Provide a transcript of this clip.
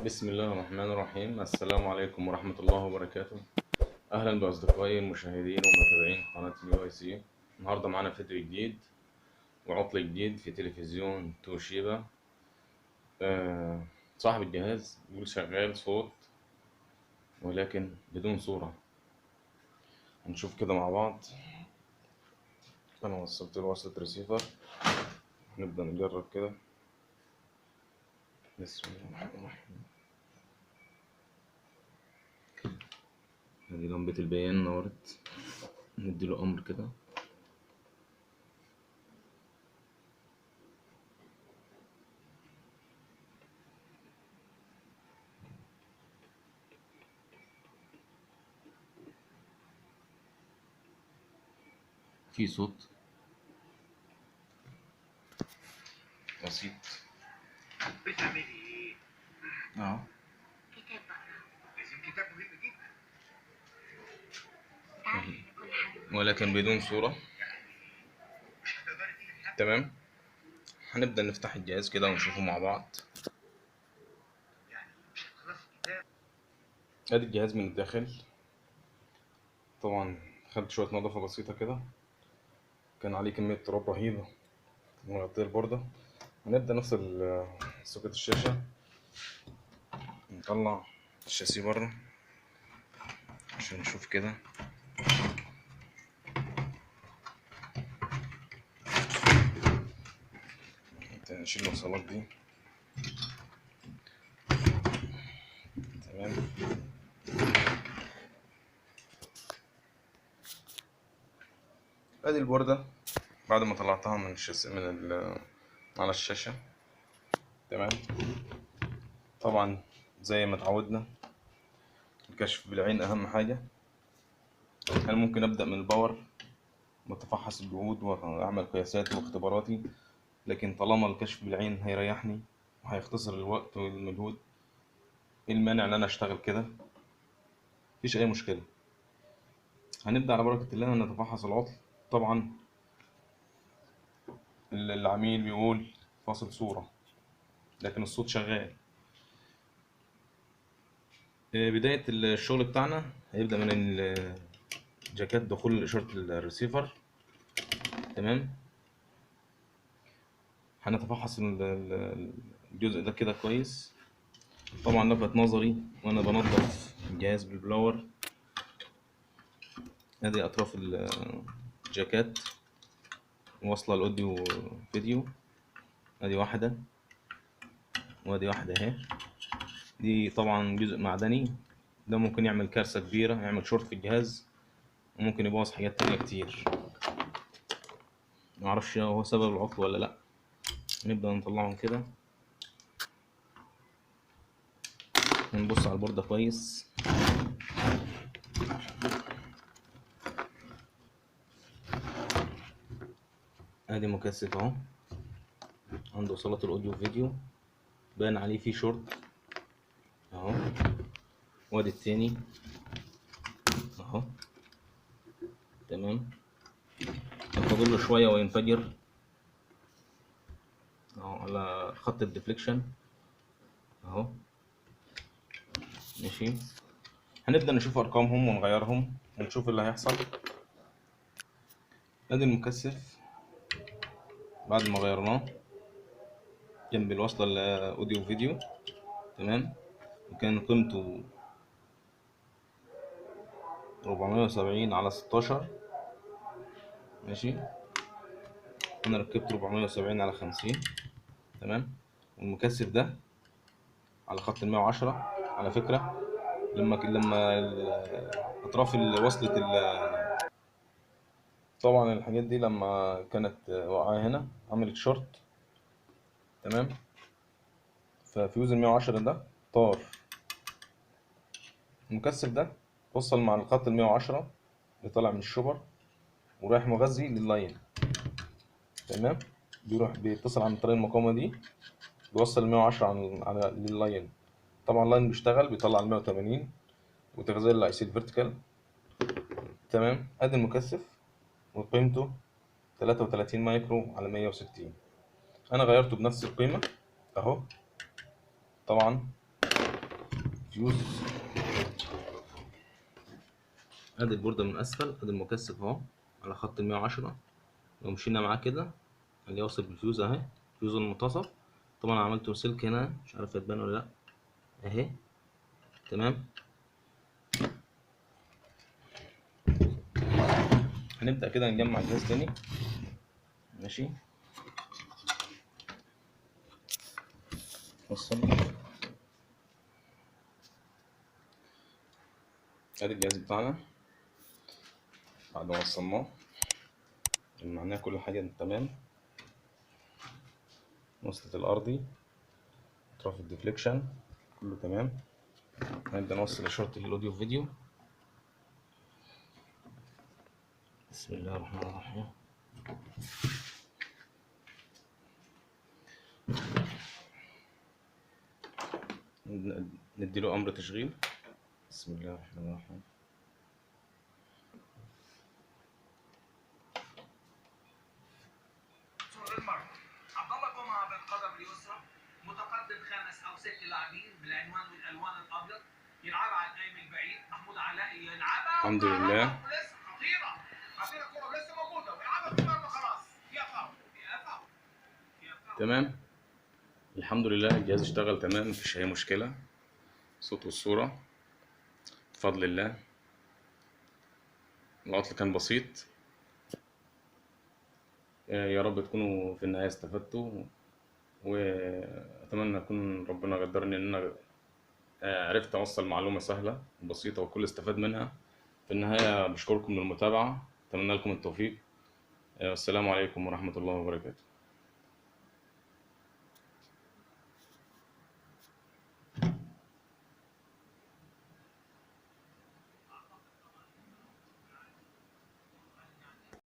بسم الله الرحمن الرحيم. السلام عليكم ورحمة الله وبركاته. أهلا بأصدقائي المشاهدين ومتابعين قناة اليو اي سي. النهاردة معانا فيديو جديد وعطل جديد في تلفزيون توشيبا. صاحب الجهاز بيقول شغال صوت ولكن بدون صورة. هنشوف كده مع بعض. أنا وصلت له وصلة ريسيفر، نبدأ نجرب كده. بسم الله الرحمن الرحيم. ادي لمبة البيان نورت، نديله أمر كده. في صوت بسيط بتعملي ايه؟ اهو، كتاب بقرا. عايزين كتاب مهم جدا. انت عارف ان كل حاجة ولكن بدون صورة. مش هتقدري تيجي في حد. تمام، هنبدأ نفتح الجهاز كده ونشوفه مع بعض. يعني مش هتخلصي الكتاب. ادي الجهاز من الداخل. طبعا خدت شوية نظافة بسيطة كده، كان عليه كمية تراب رهيبة مغطية البوردة. هنبدأ نفصل سوكت الشاشة، نطلع الشاسيه بره عشان نشوف كده. نشيل الوصلات دي. تمام، ادي البوردة بعد ما طلعتها من على الشاشة. تمام، طبعا زي ما اتعودنا الكشف بالعين اهم حاجة. انا ممكن ابدأ من الباور متفحص الجهود واعمل قياساتي واختباراتي، لكن طالما الكشف بالعين هيريحني وهيختصر الوقت والمجهود، ايه المانع ان انا اشتغل كده؟ مفيش اي مشكلة. هنبدأ على بركة الله نتفحص العطل. طبعا العميل بيقول فاصل صورة لكن الصوت شغال. بداية الشغل بتاعنا هيبدأ من جاكيت دخول إشارة الريسيفر. تمام، هنتفحص الجزء ده كده كويس. طبعا لفت نظري وانا بنظف الجهاز بالبلاور، ادي اطراف الجاكيت واصله الاوديو فيديو. ادي واحده وادي واحده اهي. دي طبعا جزء معدني، ده ممكن يعمل كارثه كبيره، يعمل شورت في الجهاز وممكن يبوظ حاجات تانية كتير. معرفش هو سبب العطل ولا لا. نبدا نطلعهم كده ونبص على البورده كويس. ادي مكثف اهو، عنده وصلات الاوديو فيديو، باين عليه فيه شورت اهو. وادي التاني اهو. تمام، فاضل له شويه وينفجر اهو على خط الديفليكشن اهو. ماشي، هنبدأ نشوف ارقامهم ونغيرهم ونشوف اللي هيحصل. ادي المكثف بعد ما غيرناه جنب الوصلة الاوديو فيديو. تمام، وكان قيمته 470 على 16. ماشي، انا ركبت 470 على 50. تمام، والمكثف ده على خط ال 110 على فكرة. لما اطراف وصلة طبعا الحاجات دي لما كانت واقعة هنا عملت شورت. تمام، ففيوز ال 110 ده طار. المكثف ده وصل مع الخط ال 110 اللي طالع من الشوبر ورايح مغذي لللاين. تمام، بيروح بيتصل عن طريق المقاومة دي، بيوصل ال 110 على لللاين. طبعا اللاين بيشتغل بيطلع ال 180 وتغذية الاي سي الفيرتيكال. تمام، ادي المكثف وقيمته 33 مايكرو على 160. انا غيرته بنفس القيمة اهو. طبعا فيوز. ادي البوردة من اسفل، ادي المكثف اهو على خط ال 110. لو مشينا معاه كده هنلاقيه واصل بالفيوز اهي، فيوز المنتصف. طبعا عملته سلك هنا، مش عارف هتبان ولا لا، اهي تمام. هنبدأ كده نجمع الجهاز تاني، ماشي. وصل. ادي الجهاز بتاعنا بعد ما وصلناه، جمعناه كل حاجة تمام. وصلة الأرضي، أطراف الديفليكشن، كله تمام. هنبدأ نوصل إشارة الأوديو فيديو. بسم الله الرحمن الرحيم. نديله أمر تشغيل. بسم الله الرحمن الرحيم. صور المرمى عبد الله جمعه بالقدم اليسرى، متقدم 5 أو 6 لاعبين بالعنوان والالوان الابيض، يلعبها على القايم البعيد، محمود علاء يلعبها الحمد لله. لسه خطيره خطيره، الكره لسه موجوده ويلعبها في المرمى، خلاص فيها فاول فيها فاول فيها فاول. تمام، الحمد لله الجهاز اشتغل تمام، مفيش أي مشكلة. صوت والصورة بفضل الله. العطل كان بسيط. يا رب تكونوا في النهاية استفدتوا، وأتمنى أكون ربنا قدرني إن أنا عرفت أوصل معلومة سهلة وبسيطة والكل استفاد منها. في النهاية بشكركم للمتابعة، أتمنى لكم التوفيق. والسلام عليكم ورحمة الله وبركاته.